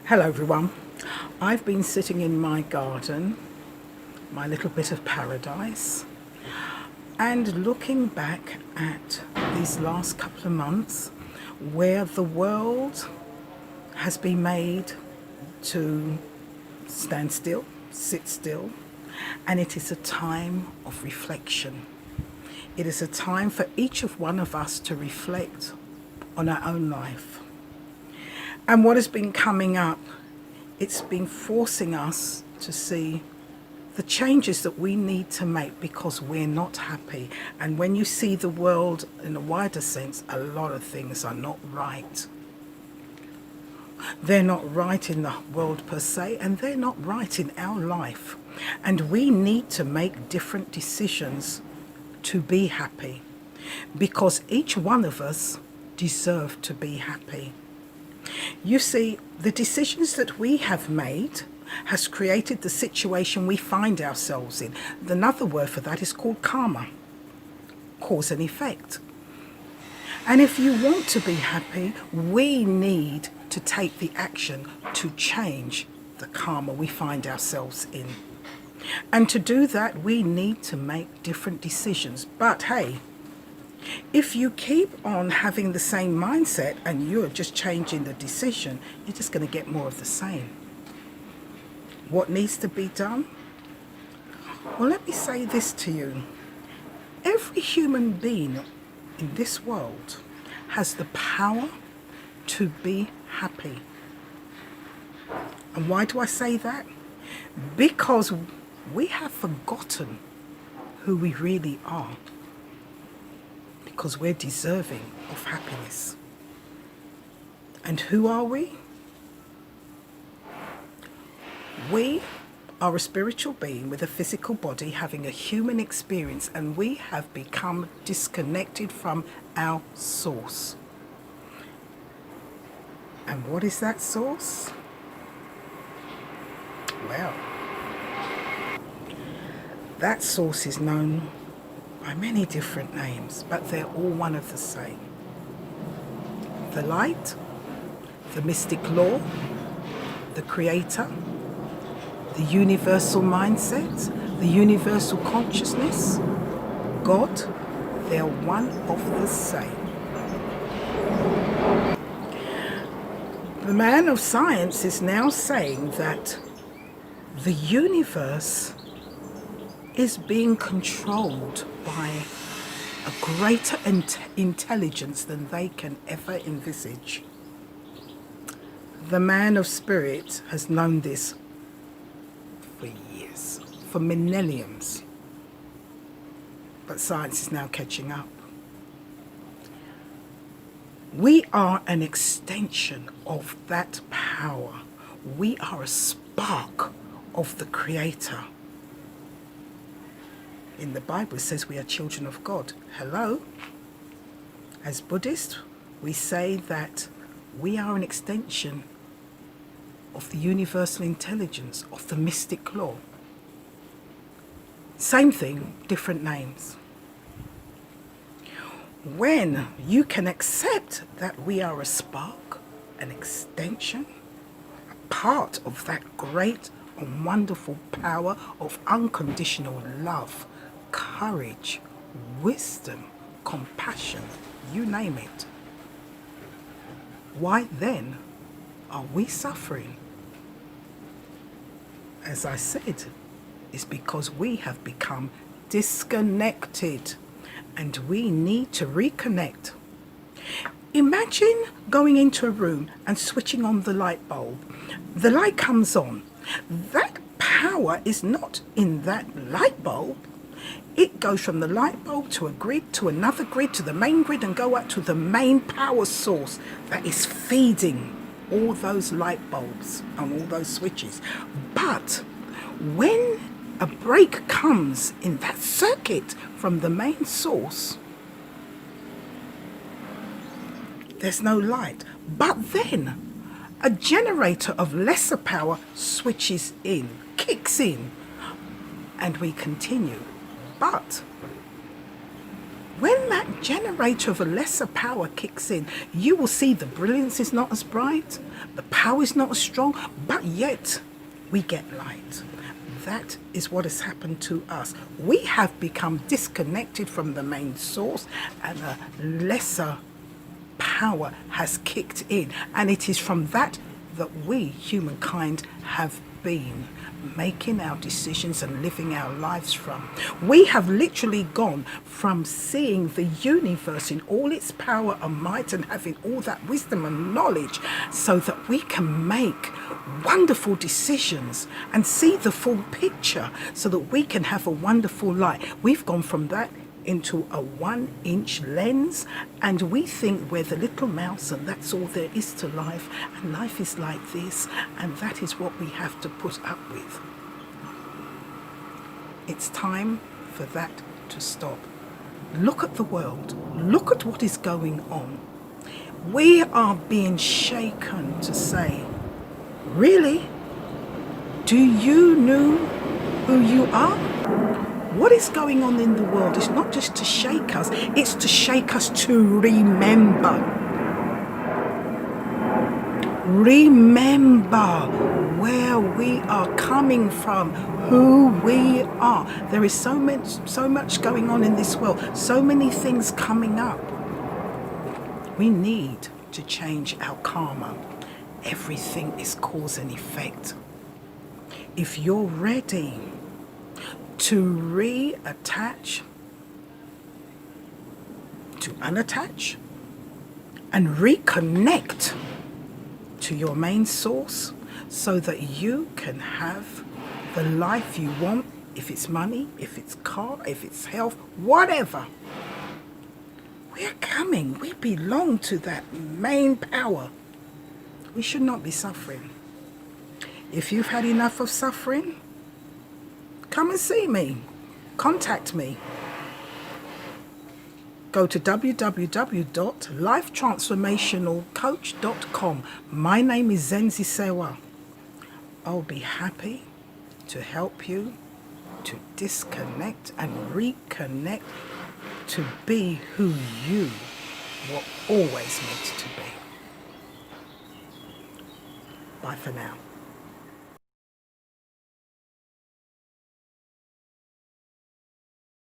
Hello everyone. I've been sitting in my garden, my little bit of paradise, and looking back at these last couple of months where the world has been made to stand still, sit still, and it is a time of reflection. It is a time for each of one of us to reflect on our own life. And what has been coming up, it's been forcing us to see the changes that we need to make because we're not happy. And when you see the world in a wider sense, a lot of things are not right. They're not right in the world per se, and they're not right in our life. And we need to make different decisions to be happy, because each one of us deserve to be happy. You see, the decisions that we have made has created the situation we find ourselves in. Another word for that is called karma, cause and effect. And if you want to be happy, we need to take the action to change the karma we find ourselves in. And to do that, we need to make different decisions. But hey, if you keep on having the same mindset and you're just changing the decision, you're just going to get more of the same. What needs to be done? Well, let me say this to you. Every human being in this world has the power to be happy. And why do I say that? Because we have forgotten who we really are. Because we're deserving of happiness. And who are we? We are a spiritual being with a physical body having a human experience, and we have become disconnected from our source. And what is that source? Well, that source is known by many different names, but they're all one of the same. The light, the mystic law, the creator, the universal mindset, the universal consciousness, God, they're one of the same. The man of science is now saying that the universe is being controlled by a greater intelligence than they can ever envisage. The man of spirit has known this for years, for millenniums, but science is now catching up. We are an extension of that power. We are a spark of the Creator. In the Bible, it says we are children of God. Hello? As Buddhists, we say that we are an extension of the universal intelligence, of the mystic law. Same thing, different names. When you can accept that we are a spark, an extension, a part of that great and wonderful power of unconditional love, courage, wisdom, compassion, you name it. Why then are we suffering? As I said, it's because we have become disconnected and we need to reconnect. Imagine going into a room and switching on the light bulb. The light comes on. That power is not in that light bulb. It goes from the light bulb to a grid, to another grid, to the main grid, and go up to the main power source that is feeding all those light bulbs and all those switches. But when a break comes in that circuit from the main source, there's no light. But then a generator of lesser power switches in, kicks in, and we continue. But when that generator of a lesser power kicks in, you will see the brilliance is not as bright, the power is not as strong, but yet we get light. That is what has happened to us. We have become disconnected from the main source, and a lesser power has kicked in. And it is from that we, humankind, have been making our decisions and living our lives from. We have literally gone from seeing the universe in all its power and might and having all that wisdom and knowledge so that we can make wonderful decisions and see the full picture so that we can have a wonderful life. We've gone from that into a 1-inch lens, and we think we're the little mouse and that's all there is to life, and life is like this, and that is what we have to put up with. It's time for that to stop. Look at the world. Look at what is going on. We are being shaken to say, really? Do you know who you are? What is going on in the world is not just to shake us, it's to shake us to remember. Remember where we are coming from, who we are. There is so much going on in this world, so many things coming up. We need to change our karma. Everything is cause and effect. If you're ready to reattach, to unattach, and reconnect to your main source so that you can have the life you want, if it's money, if it's car, if it's health, whatever. We're coming. We belong to that main power. We should not be suffering. If you've had enough of suffering, come and see me. Contact me. Go to www.lifetransformationalcoach.com. My name is Zenzi Sewa. I'll be happy to help you to disconnect and reconnect to be who you were always meant to be. Bye for now.